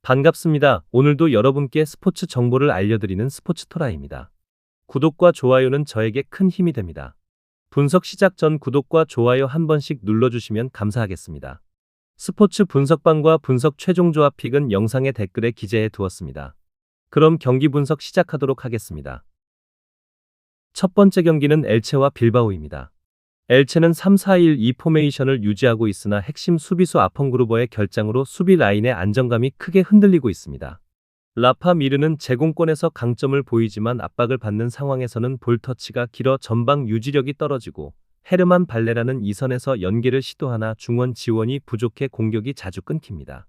반갑습니다. 오늘도 여러분께 스포츠 정보를 알려드리는 스포츠토라입니다. 구독과 좋아요는 저에게 큰 힘이 됩니다. 분석 시작 전 구독과 좋아요 한 번씩 눌러주시면 감사하겠습니다. 스포츠 분석방과 분석 최종 조합 픽은 영상의 댓글에 기재해 두었습니다. 그럼 경기 분석 시작하도록 하겠습니다. 첫 번째 경기는 엘체와 빌바오입니다. 엘체는 3-4-1-2 포메이션을 유지하고 있으나 핵심 수비수 아펑그루버의 결장으로 수비 라인의 안정감이 크게 흔들리고 있습니다. 라파 미르는 제공권에서 강점을 보이지만 압박을 받는 상황에서는 볼 터치가 길어 전방 유지력이 떨어지고 헤르만 발레라는 2선에서 연계를 시도하나 중원 지원이 부족해 공격이 자주 끊깁니다.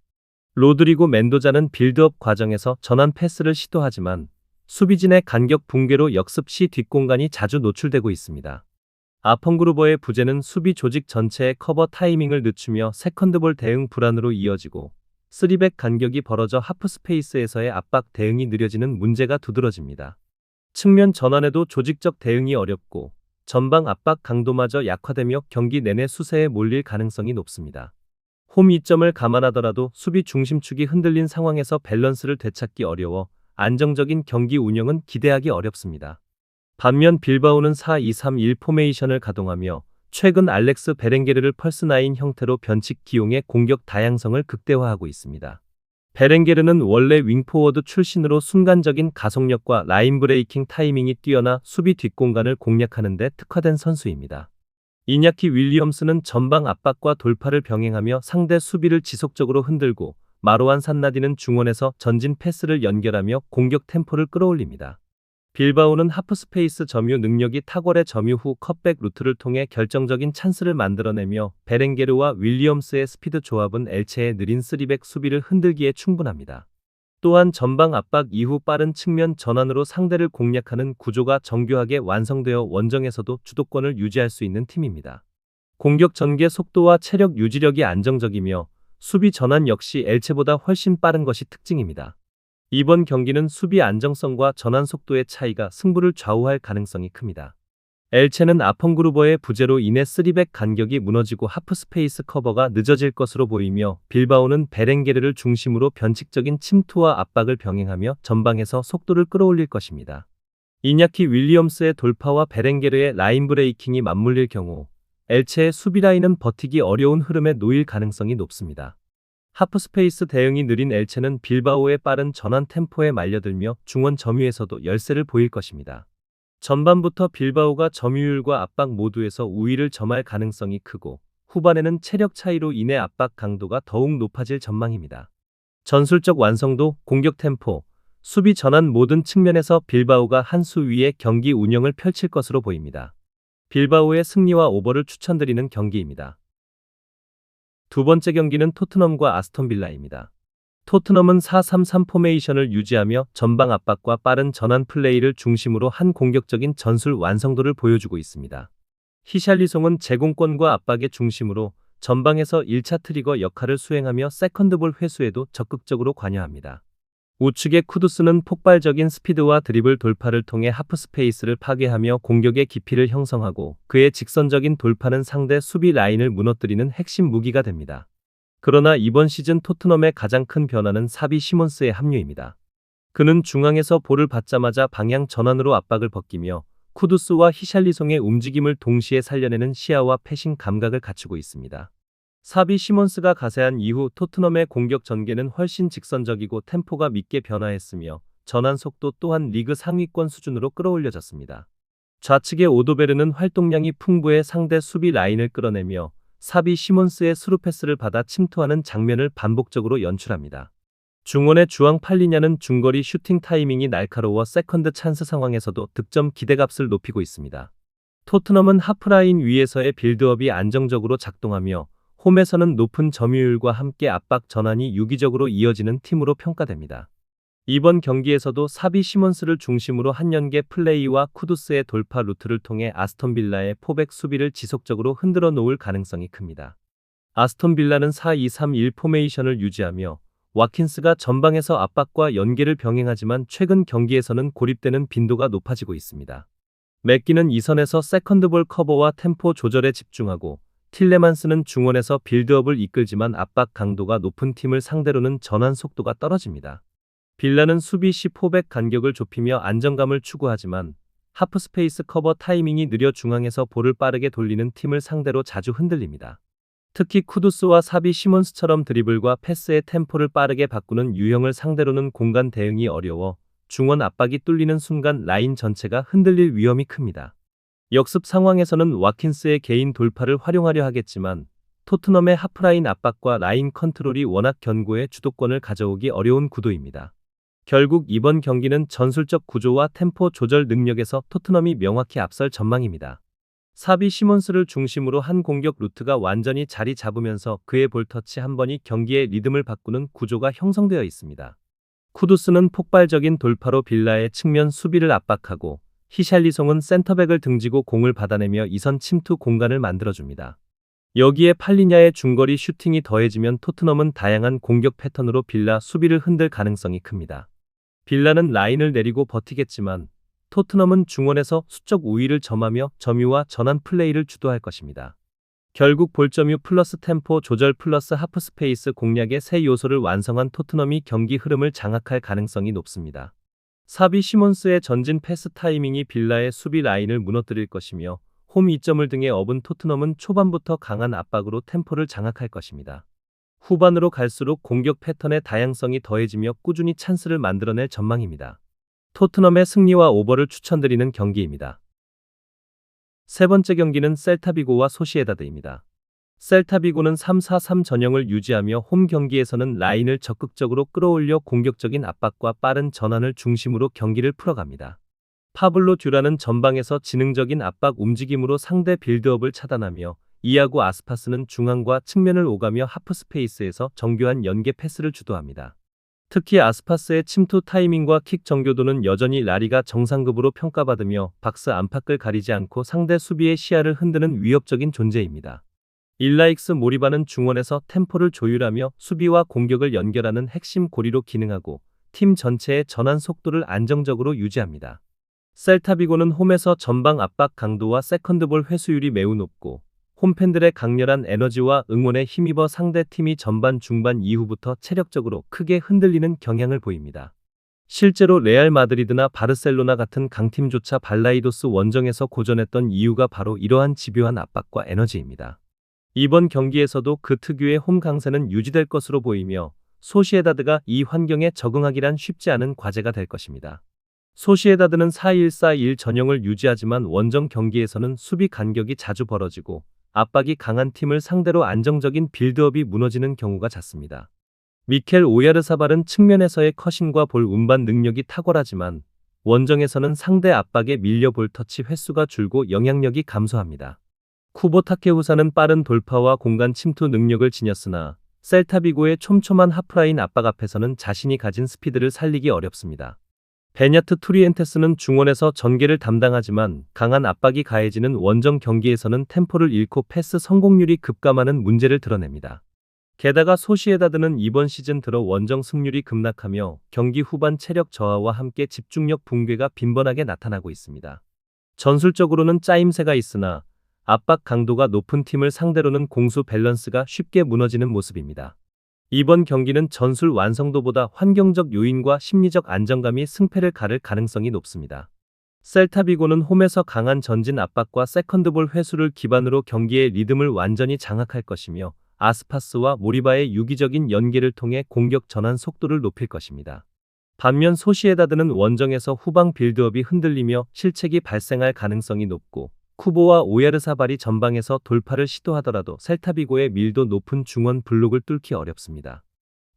로드리고 멘도자는 빌드업 과정에서 전환 패스를 시도하지만 수비진의 간격 붕괴로 역습 시 뒷공간이 자주 노출되고 있습니다. 아펑그루버의 부재는 수비 조직 전체의 커버 타이밍을 늦추며 세컨드볼 대응 불안으로 이어지고 3백 간격이 벌어져 하프스페이스에서의 압박 대응이 느려지는 문제가 두드러집니다. 측면 전환에도 조직적 대응이 어렵고 전방 압박 강도마저 약화되며 경기 내내 수세에 몰릴 가능성이 높습니다. 홈 이점을 감안하더라도 수비 중심축이 흔들린 상황에서 밸런스를 되찾기 어려워 안정적인 경기 운영은 기대하기 어렵습니다. 반면 빌바오는 4-2-3-1 포메이션을 가동하며 최근 알렉스 베렌게르를 펄스9 형태로 변칙 기용해 공격 다양성을 극대화하고 있습니다. 베렌게르는 원래 윙포워드 출신으로 순간적인 가속력과 라인 브레이킹 타이밍이 뛰어나 수비 뒷공간을 공략하는 데 특화된 선수입니다. 이냐키 윌리엄스는 전방 압박과 돌파를 병행하며 상대 수비를 지속적으로 흔들고 마로안 산나디는 중원에서 전진 패스를 연결하며 공격 템포를 끌어올립니다. 빌바오는 하프스페이스 점유 능력이 탁월해 점유 후 컷백 루트를 통해 결정적인 찬스를 만들어내며 베렌게르와 윌리엄스의 스피드 조합은 엘체의 느린 3백 수비를 흔들기에 충분합니다. 또한 전방 압박 이후 빠른 측면 전환으로 상대를 공략하는 구조가 정교하게 완성되어 원정에서도 주도권을 유지할 수 있는 팀입니다. 공격 전개 속도와 체력 유지력이 안정적이며 수비 전환 역시 엘체보다 훨씬 빠른 것이 특징입니다. 이번 경기는 수비 안정성과 전환 속도의 차이가 승부를 좌우할 가능성이 큽니다. 엘체는 아펑그루버의 부재로 인해 3백 간격이 무너지고 하프스페이스 커버가 늦어질 것으로 보이며 빌바오는 베렌게르를 중심으로 변칙적인 침투와 압박을 병행하며 전방에서 속도를 끌어올릴 것입니다. 이냐키 윌리엄스의 돌파와 베렌게르의 라인 브레이킹이 맞물릴 경우 엘체의 수비 라인은 버티기 어려운 흐름에 놓일 가능성이 높습니다. 하프스페이스 대응이 느린 엘체는 빌바오의 빠른 전환 템포에 말려들며 중원 점유에서도 열세를 보일 것입니다. 전반부터 빌바오가 점유율과 압박 모두에서 우위를 점할 가능성이 크고 후반에는 체력 차이로 인해 압박 강도가 더욱 높아질 전망입니다. 전술적 완성도, 공격 템포, 수비 전환 모든 측면에서 빌바오가 한 수 위의 경기 운영을 펼칠 것으로 보입니다. 빌바오의 승리와 오버를 추천드리는 경기입니다. 두 번째 경기는 토트넘과 아스톤 빌라입니다. 토트넘은 4-3-3 포메이션을 유지하며 전방 압박과 빠른 전환 플레이를 중심으로 한 공격적인 전술 완성도를 보여주고 있습니다. 히샬리송은 제공권과 압박의 중심으로 전방에서 1차 트리거 역할을 수행하며 세컨드볼 회수에도 적극적으로 관여합니다. 우측의 쿠두스는 폭발적인 스피드와 드리블 돌파를 통해 하프스페이스를 파괴하며 공격의 깊이를 형성하고 그의 직선적인 돌파는 상대 수비 라인을 무너뜨리는 핵심 무기가 됩니다. 그러나 이번 시즌 토트넘의 가장 큰 변화는 사비 시몬스의 합류입니다. 그는 중앙에서 볼을 받자마자 방향 전환으로 압박을 벗기며 쿠두스와 히샬리송의 움직임을 동시에 살려내는 시야와 패싱 감각을 갖추고 있습니다. 사비 시몬스가 가세한 이후 토트넘의 공격 전개는 훨씬 직선적이고 템포가 밉게 변화했으며 전환 속도 또한 리그 상위권 수준으로 끌어올려졌습니다. 좌측의 오도베르는 활동량이 풍부해 상대 수비 라인을 끌어내며 사비 시몬스의 스루 패스를 받아 침투하는 장면을 반복적으로 연출합니다. 중원의 주앙 팔리냐는 중거리 슈팅 타이밍이 날카로워 세컨드 찬스 상황에서도 득점 기대값을 높이고 있습니다. 토트넘은 하프라인 위에서의 빌드업이 안정적으로 작동하며 홈에서는 높은 점유율과 함께 압박 전환이 유기적으로 이어지는 팀으로 평가됩니다. 이번 경기에서도 사비 시몬스를 중심으로 한연계 플레이와 쿠두스의 돌파 루트를 통해 아스톤 빌라의 포백 수비를 지속적으로 흔들어 놓을 가능성이 큽니다. 아스톤 빌라는 4-2-3-1 포메이션을 유지하며 와킨스가 전방에서 압박과 연계를 병행하지만 최근 경기에서는 고립되는 빈도가 높아지고 있습니다. 맥기는 2선에서 세컨드볼 커버와 템포 조절에 집중하고 틸레만스는 중원에서 빌드업을 이끌지만 압박 강도가 높은 팀을 상대로는 전환 속도가 떨어집니다. 빌라는 수비 시 포백 간격을 좁히며 안정감을 추구하지만 하프스페이스 커버 타이밍이 느려 중앙에서 볼을 빠르게 돌리는 팀을 상대로 자주 흔들립니다. 특히 쿠두스와 사비 시몬스처럼 드리블과 패스의 템포를 빠르게 바꾸는 유형을 상대로는 공간 대응이 어려워 중원 압박이 뚫리는 순간 라인 전체가 흔들릴 위험이 큽니다. 역습 상황에서는 와킨스의 개인 돌파를 활용하려 하겠지만 토트넘의 하프라인 압박과 라인 컨트롤이 워낙 견고해 주도권을 가져오기 어려운 구도입니다. 결국 이번 경기는 전술적 구조와 템포 조절 능력에서 토트넘이 명확히 앞설 전망입니다. 사비 시몬스를 중심으로 한 공격 루트가 완전히 자리 잡으면서 그의 볼터치 한 번이 경기의 리듬을 바꾸는 구조가 형성되어 있습니다. 쿠두스는 폭발적인 돌파로 빌라의 측면 수비를 압박하고 히샬리송은 센터백을 등지고 공을 받아내며 이선 침투 공간을 만들어줍니다. 여기에 팔리냐의 중거리 슈팅이 더해지면 토트넘은 다양한 공격 패턴으로 빌라 수비를 흔들 가능성이 큽니다. 빌라는 라인을 내리고 버티겠지만 토트넘은 중원에서 수적 우위를 점하며 점유와 전환 플레이를 주도할 것입니다. 결국 볼점유 플러스 템포 조절 플러스 하프스페이스 공략의 세 요소를 완성한 토트넘이 경기 흐름을 장악할 가능성이 높습니다. 사비 시몬스의 전진 패스 타이밍이 빌라의 수비 라인을 무너뜨릴 것이며 홈 2점을 등에 업은 토트넘은 초반부터 강한 압박으로 템포를 장악할 것입니다. 후반으로 갈수록 공격 패턴의 다양성이 더해지며 꾸준히 찬스를 만들어낼 전망입니다. 토트넘의 승리와 오버를 추천드리는 경기입니다. 세 번째 경기는 셀타비고와 소시에다드입니다. 셀타비고는 3-4-3 전형을 유지하며 홈 경기에서는 라인을 적극적으로 끌어올려 공격적인 압박과 빠른 전환을 중심으로 경기를 풀어갑니다. 파블로 듀라는 전방에서 지능적인 압박 움직임으로 상대 빌드업을 차단하며 이아고 아스파스는 중앙과 측면을 오가며 하프스페이스에서 정교한 연계 패스를 주도합니다. 특히 아스파스의 침투 타이밍과 킥 정교도는 여전히 라리가 정상급으로 평가받으며 박스 안팎을 가리지 않고 상대 수비의 시야를 흔드는 위협적인 존재입니다. 일라익스 모리바는 중원에서 템포를 조율하며 수비와 공격을 연결하는 핵심 고리로 기능하고 팀 전체의 전환 속도를 안정적으로 유지합니다. 셀타비고는 홈에서 전방 압박 강도와 세컨드볼 회수율이 매우 높고 홈팬들의 강렬한 에너지와 응원에 힘입어 상대팀이 전반 중반 이후부터 체력적으로 크게 흔들리는 경향을 보입니다. 실제로 레알 마드리드나 바르셀로나 같은 강팀조차 발라이도스 원정에서 고전했던 이유가 바로 이러한 집요한 압박과 에너지입니다. 이번 경기에서도 그 특유의 홈 강세는 유지될 것으로 보이며 소시에다드가 이 환경에 적응하기란 쉽지 않은 과제가 될 것입니다. 소시에다드는 4-1-4-1 전형을 유지하지만 원정 경기에서는 수비 간격이 자주 벌어지고 압박이 강한 팀을 상대로 안정적인 빌드업이 무너지는 경우가 잦습니다. 미켈 오야르사발은 측면에서의 커싱과 볼 운반 능력이 탁월하지만 원정에서는 상대 압박에 밀려 볼 터치 횟수가 줄고 영향력이 감소합니다. 쿠보 타케후사는 빠른 돌파와 공간 침투 능력을 지녔으나 셀타비고의 촘촘한 하프라인 압박 앞에서는 자신이 가진 스피드를 살리기 어렵습니다. 베냐트 투리엔테스는 중원에서 전개를 담당하지만 강한 압박이 가해지는 원정 경기에서는 템포를 잃고 패스 성공률이 급감하는 문제를 드러냅니다. 게다가 소시에다드는 이번 시즌 들어 원정 승률이 급락하며 경기 후반 체력 저하와 함께 집중력 붕괴가 빈번하게 나타나고 있습니다. 전술적으로는 짜임새가 있으나 압박 강도가 높은 팀을 상대로는 공수 밸런스가 쉽게 무너지는 모습입니다. 이번 경기는 전술 완성도보다 환경적 요인과 심리적 안정감이 승패를 가를 가능성이 높습니다. 셀타비고는 홈에서 강한 전진 압박과 세컨드볼 회수를 기반으로 경기의 리듬을 완전히 장악할 것이며 아스파스와 모리바의 유기적인 연계를 통해 공격 전환 속도를 높일 것입니다. 반면 소시에다드는 원정에서 후방 빌드업이 흔들리며 실책이 발생할 가능성이 높고 쿠보와 오야르사발이 전방에서 돌파를 시도하더라도 셀타비고의 밀도 높은 중원 블록을 뚫기 어렵습니다.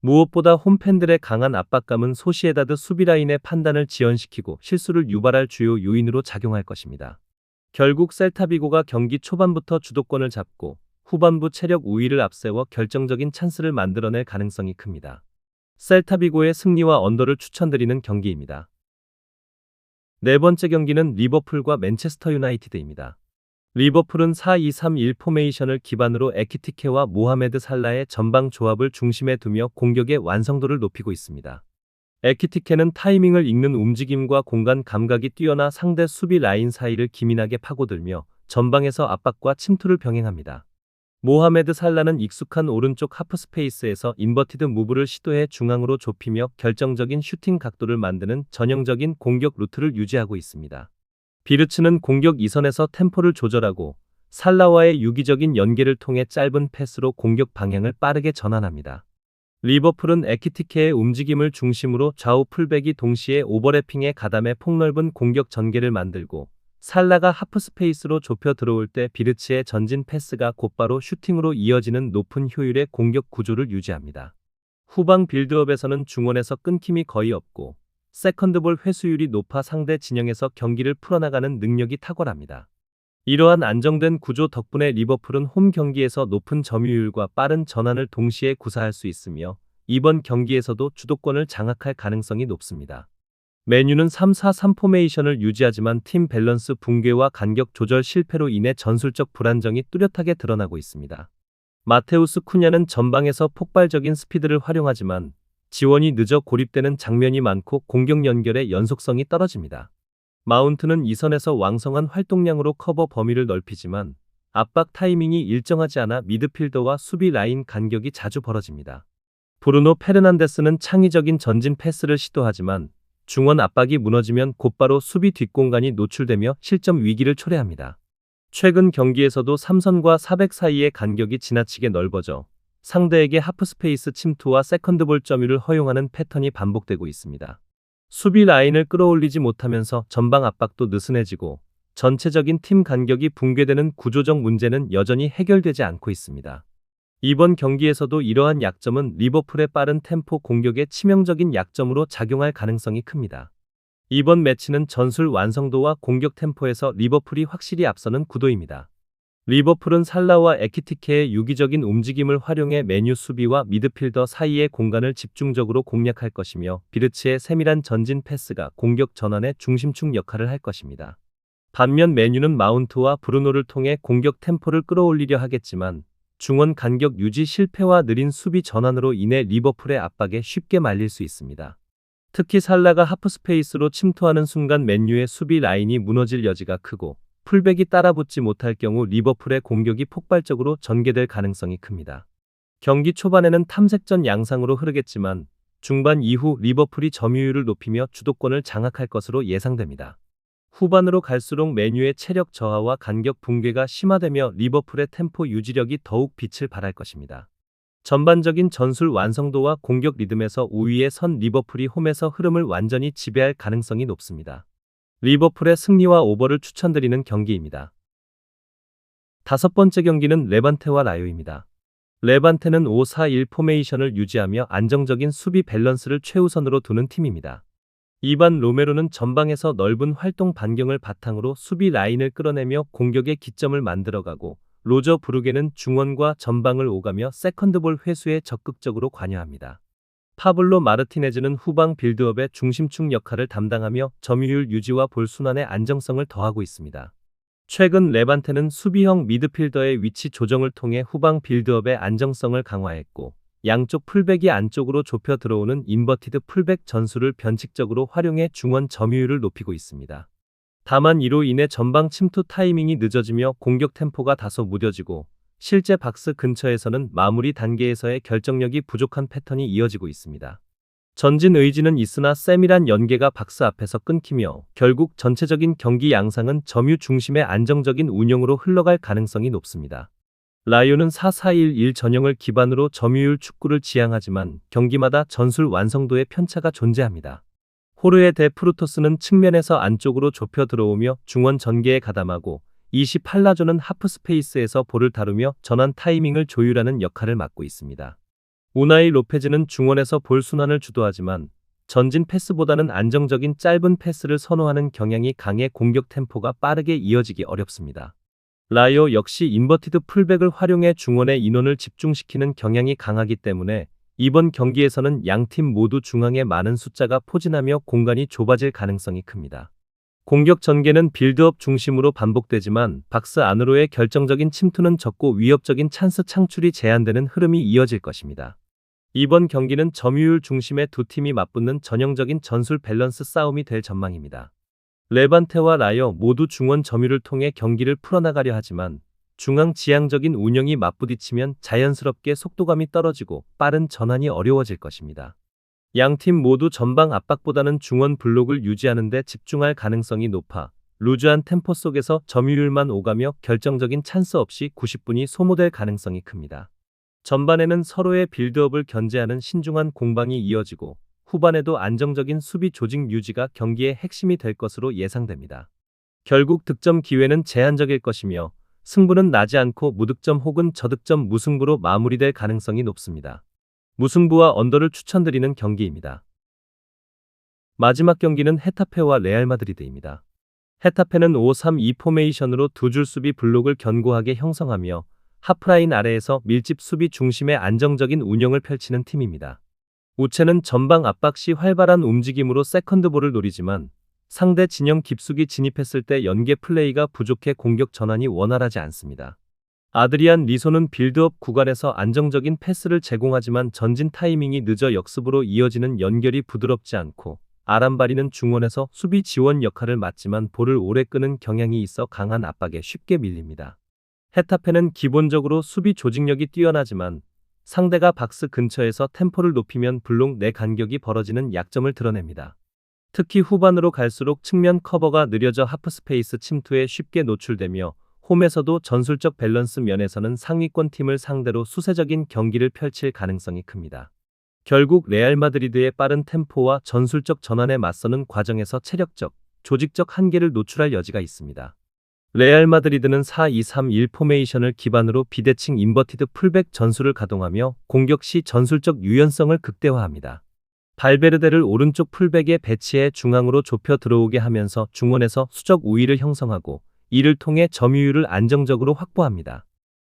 무엇보다 홈팬들의 강한 압박감은 소시에다드 수비라인의 판단을 지연시키고 실수를 유발할 주요 요인으로 작용할 것입니다. 결국 셀타비고가 경기 초반부터 주도권을 잡고 후반부 체력 우위를 앞세워 결정적인 찬스를 만들어낼 가능성이 큽니다. 셀타비고의 승리와 언더를 추천드리는 경기입니다. 네 번째 경기는 리버풀과 맨체스터 유나이티드입니다. 리버풀은 4-2-3-1 포메이션을 기반으로 에키티케와 모하메드 살라의 전방 조합을 중심에 두며 공격의 완성도를 높이고 있습니다. 에키티케는 타이밍을 읽는 움직임과 공간 감각이 뛰어나 상대 수비 라인 사이를 기민하게 파고들며 전방에서 압박과 침투를 병행합니다. 모하메드 살라는 익숙한 오른쪽 하프 스페이스에서 인버티드 무브를 시도해 중앙으로 좁히며 결정적인 슈팅 각도를 만드는 전형적인 공격 루트를 유지하고 있습니다. 비르츠는 공격 이선에서 템포를 조절하고 살라와의 유기적인 연계를 통해 짧은 패스로 공격 방향을 빠르게 전환합니다. 리버풀은 에키티케의 움직임을 중심으로 좌우 풀백이 동시에 오버래핑에 가담해 폭넓은 공격 전개를 만들고 살라가 하프 스페이스로 좁혀 들어올 때 비르츠의 전진 패스가 곧바로 슈팅으로 이어지는 높은 효율의 공격 구조를 유지합니다. 후방 빌드업에서는 중원에서 끊김이 거의 없고 세컨드볼 회수율이 높아 상대 진영에서 경기를 풀어나가는 능력이 탁월합니다. 이러한 안정된 구조 덕분에 리버풀은 홈 경기에서 높은 점유율과 빠른 전환을 동시에 구사할 수 있으며 이번 경기에서도 주도권을 장악할 가능성이 높습니다. 맨유는 3-4-3 포메이션을 유지하지만 팀 밸런스 붕괴와 간격 조절 실패로 인해 전술적 불안정이 뚜렷하게 드러나고 있습니다. 마테우스 쿠냐는 전방에서 폭발적인 스피드를 활용하지만 지원이 늦어 고립되는 장면이 많고 공격 연결의 연속성이 떨어집니다. 마운트는 이선에서 왕성한 활동량으로 커버 범위를 넓히지만 압박 타이밍이 일정하지 않아 미드필더와 수비 라인 간격이 자주 벌어집니다. 브루노 페르난데스는 창의적인 전진 패스를 시도하지만 중원 압박이 무너지면 곧바로 수비 뒷공간이 노출되며 실점 위기를 초래합니다. 최근 경기에서도 3선과 4백 사이의 간격이 지나치게 넓어져 상대에게 하프스페이스 침투와 세컨드볼 점유를 허용하는 패턴이 반복되고 있습니다. 수비 라인을 끌어올리지 못하면서 전방 압박도 느슨해지고 전체적인 팀 간격이 붕괴되는 구조적 문제는 여전히 해결되지 않고 있습니다. 이번 경기에서도 이러한 약점은 리버풀의 빠른 템포 공격의 치명적인 약점으로 작용할 가능성이 큽니다. 이번 매치는 전술 완성도와 공격 템포에서 리버풀이 확실히 앞서는 구도입니다. 리버풀은 살라와 에키티케의 유기적인 움직임을 활용해 맨유 수비와 미드필더 사이의 공간을 집중적으로 공략할 것이며 비르츠의 세밀한 전진 패스가 공격 전환의 중심축 역할을 할 것입니다. 반면 맨유는 마운트와 브루노를 통해 공격 템포를 끌어올리려 하겠지만 중원 간격 유지 실패와 느린 수비 전환으로 인해 리버풀의 압박에 쉽게 말릴 수 있습니다. 특히 살라가 하프스페이스로 침투하는 순간 맨유의 수비 라인이 무너질 여지가 크고 풀백이 따라붙지 못할 경우 리버풀의 공격이 폭발적으로 전개될 가능성이 큽니다. 경기 초반에는 탐색전 양상으로 흐르겠지만 중반 이후 리버풀이 점유율을 높이며 주도권을 장악할 것으로 예상됩니다. 후반으로 갈수록 맨유의 체력 저하와 간격 붕괴가 심화되며 리버풀의 템포 유지력이 더욱 빛을 발할 것입니다. 전반적인 전술 완성도와 공격 리듬에서 우위에 선 리버풀이 홈에서 흐름을 완전히 지배할 가능성이 높습니다. 리버풀의 승리와 오버를 추천드리는 경기입니다. 다섯 번째 경기는 레반테와 라요입니다. 레반테는 5-4-1 포메이션을 유지하며 안정적인 수비 밸런스를 최우선으로 두는 팀입니다. 이반 로메로는 전방에서 넓은 활동 반경을 바탕으로 수비 라인을 끌어내며 공격의 기점을 만들어가고 로저 브루게는 중원과 전방을 오가며 세컨드볼 회수에 적극적으로 관여합니다. 파블로 마르티네즈는 후방 빌드업의 중심축 역할을 담당하며 점유율 유지와 볼 순환의 안정성을 더하고 있습니다. 최근 레반테는 수비형 미드필더의 위치 조정을 통해 후방 빌드업의 안정성을 강화했고 양쪽 풀백이 안쪽으로 좁혀 들어오는 인버티드 풀백 전술을 변칙적으로 활용해 중원 점유율을 높이고 있습니다. 다만 이로 인해 전방 침투 타이밍이 늦어지며 공격 템포가 다소 무뎌지고 실제 박스 근처에서는 마무리 단계에서의 결정력이 부족한 패턴이 이어지고 있습니다. 전진 의지는 있으나 세밀한 연계가 박스 앞에서 끊기며 결국 전체적인 경기 양상은 점유 중심의 안정적인 운영으로 흘러갈 가능성이 높습니다. 라요는 4-4-1-1 전형을 기반으로 점유율 축구를 지향하지만 경기마다 전술 완성도의 편차가 존재합니다. 호르헤 데 프루토스는 측면에서 안쪽으로 좁혀 들어오며 중원 전개에 가담하고 28라조는 하프스페이스에서 볼을 다루며 전환 타이밍을 조율하는 역할을 맡고 있습니다. 우나이 로페즈는 중원에서 볼 순환을 주도하지만 전진 패스보다는 안정적인 짧은 패스를 선호하는 경향이 강해 공격 템포가 빠르게 이어지기 어렵습니다. 라요 역시 인버티드 풀백을 활용해 중원의 인원을 집중시키는 경향이 강하기 때문에 이번 경기에서는 양팀 모두 중앙에 많은 숫자가 포진하며 공간이 좁아질 가능성이 큽니다. 공격 전개는 빌드업 중심으로 반복되지만 박스 안으로의 결정적인 침투는 적고 위협적인 찬스 창출이 제한되는 흐름이 이어질 것입니다. 이번 경기는 점유율 중심의 두 팀이 맞붙는 전형적인 전술 밸런스 싸움이 될 전망입니다. 레반테와 라요 모두 중원 점유를 통해 경기를 풀어나가려 하지만 중앙지향적인 운영이 맞부딪히면 자연스럽게 속도감이 떨어지고 빠른 전환이 어려워질 것입니다. 양팀 모두 전방 압박보다는 중원 블록을 유지하는 데 집중할 가능성이 높아 루즈한 템포 속에서 점유율만 오가며 결정적인 찬스 없이 90분이 소모될 가능성이 큽니다. 전반에는 서로의 빌드업을 견제하는 신중한 공방이 이어지고 후반에도 안정적인 수비 조직 유지가 경기의 핵심이 될 것으로 예상됩니다. 결국 득점 기회는 제한적일 것이며 승부는 나지 않고 무득점 혹은 저득점 무승부로 마무리될 가능성이 높습니다. 무승부와 언더를 추천드리는 경기입니다. 마지막 경기는 헤타페와 레알 마드리드입니다. 헤타페는 5-3-2 포메이션으로 두 줄 수비 블록을 견고하게 형성하며 하프라인 아래에서 밀집 수비 중심의 안정적인 운영을 펼치는 팀입니다. 우체는 전방 압박 시 활발한 움직임으로 세컨드볼을 노리지만 상대 진영 깊숙이 진입했을 때 연계 플레이가 부족해 공격 전환이 원활하지 않습니다. 아드리안 리소는 빌드업 구간에서 안정적인 패스를 제공하지만 전진 타이밍이 늦어 역습으로 이어지는 연결이 부드럽지 않고 아람바리는 중원에서 수비 지원 역할을 맡지만 볼을 오래 끄는 경향이 있어 강한 압박에 쉽게 밀립니다. 헤타페는 기본적으로 수비 조직력이 뛰어나지만 상대가 박스 근처에서 템포를 높이면 블록 내 간격이 벌어지는 약점을 드러냅니다. 특히 후반으로 갈수록 측면 커버가 느려져 하프스페이스 침투에 쉽게 노출되며 홈에서도 전술적 밸런스 면에서는 상위권 팀을 상대로 수세적인 경기를 펼칠 가능성이 큽니다. 결국 레알 마드리드의 빠른 템포와 전술적 전환에 맞서는 과정에서 체력적, 조직적 한계를 노출할 여지가 있습니다. 레알 마드리드는 4-2-3-1 포메이션을 기반으로 비대칭 인버티드 풀백 전술을 가동하며 공격 시 전술적 유연성을 극대화합니다. 발베르데를 오른쪽 풀백에 배치해 중앙으로 좁혀 들어오게 하면서 중원에서 수적 우위를 형성하고 이를 통해 점유율을 안정적으로 확보합니다.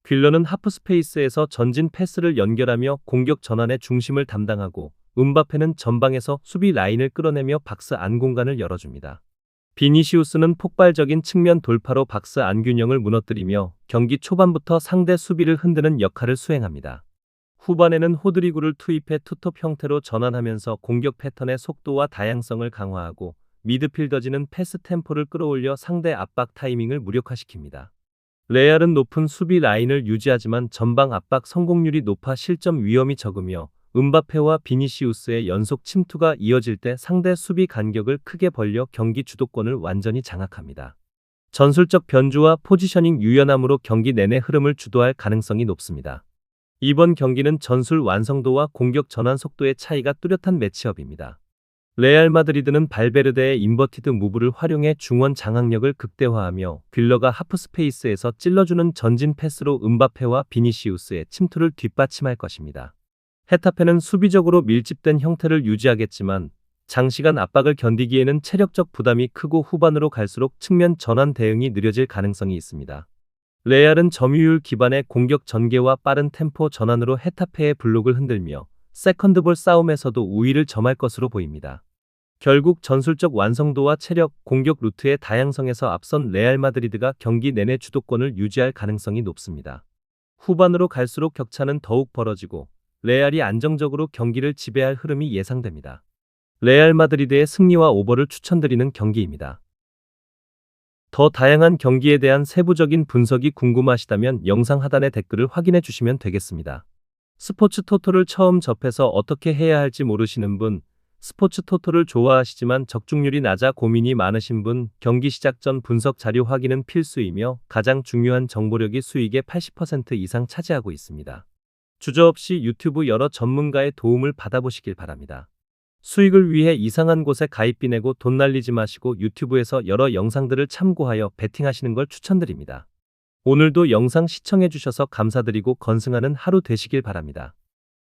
퀼러는 하프스페이스에서 전진 패스를 연결하며 공격 전환의 중심을 담당하고 음바페는 전방에서 수비 라인을 끌어내며 박스 안 공간을 열어줍니다. 비니시우스는 폭발적인 측면 돌파로 박스 안 균형을 무너뜨리며 경기 초반부터 상대 수비를 흔드는 역할을 수행합니다. 후반에는 호드리구를 투입해 투톱 형태로 전환하면서 공격 패턴의 속도와 다양성을 강화하고 미드필더진은 패스 템포를 끌어올려 상대 압박 타이밍을 무력화시킵니다. 레알은 높은 수비 라인을 유지하지만 전방 압박 성공률이 높아 실점 위험이 적으며 음바페와 비니시우스의 연속 침투가 이어질 때 상대 수비 간격을 크게 벌려 경기 주도권을 완전히 장악합니다. 전술적 변주와 포지셔닝 유연함으로 경기 내내 흐름을 주도할 가능성이 높습니다. 이번 경기는 전술 완성도와 공격 전환 속도의 차이가 뚜렷한 매치업입니다. 레알 마드리드는 발베르데의 인버티드 무브를 활용해 중원 장악력을 극대화하며 퀼러가 하프스페이스에서 찔러주는 전진 패스로 음바페와 비니시우스의 침투를 뒷받침할 것입니다. 헤타페는 수비적으로 밀집된 형태를 유지하겠지만 장시간 압박을 견디기에는 체력적 부담이 크고 후반으로 갈수록 측면 전환 대응이 느려질 가능성이 있습니다. 레알은 점유율 기반의 공격 전개와 빠른 템포 전환으로 헤타페의 블록을 흔들며 세컨드볼 싸움에서도 우위를 점할 것으로 보입니다. 결국 전술적 완성도와 체력, 공격 루트의 다양성에서 앞선 레알 마드리드가 경기 내내 주도권을 유지할 가능성이 높습니다. 후반으로 갈수록 격차는 더욱 벌어지고 레알이 안정적으로 경기를 지배할 흐름이 예상됩니다. 레알 마드리드의 승리와 오버를 추천드리는 경기입니다. 더 다양한 경기에 대한 세부적인 분석이 궁금하시다면 영상 하단의 댓글을 확인해 주시면 되겠습니다. 스포츠 토토를 처음 접해서 어떻게 해야 할지 모르시는 분, 스포츠 토토를 좋아하시지만 적중률이 낮아 고민이 많으신 분, 경기 시작 전 분석 자료 확인은 필수이며 가장 중요한 정보력이 수익의 80% 이상 차지하고 있습니다. 주저없이 유튜브 여러 전문가의 도움을 받아보시길 바랍니다. 수익을 위해 이상한 곳에 가입비 내고 돈 날리지 마시고 유튜브에서 여러 영상들을 참고하여 베팅하시는 걸 추천드립니다. 오늘도 영상 시청해 주셔서 감사드리고 건승하는 하루 되시길 바랍니다.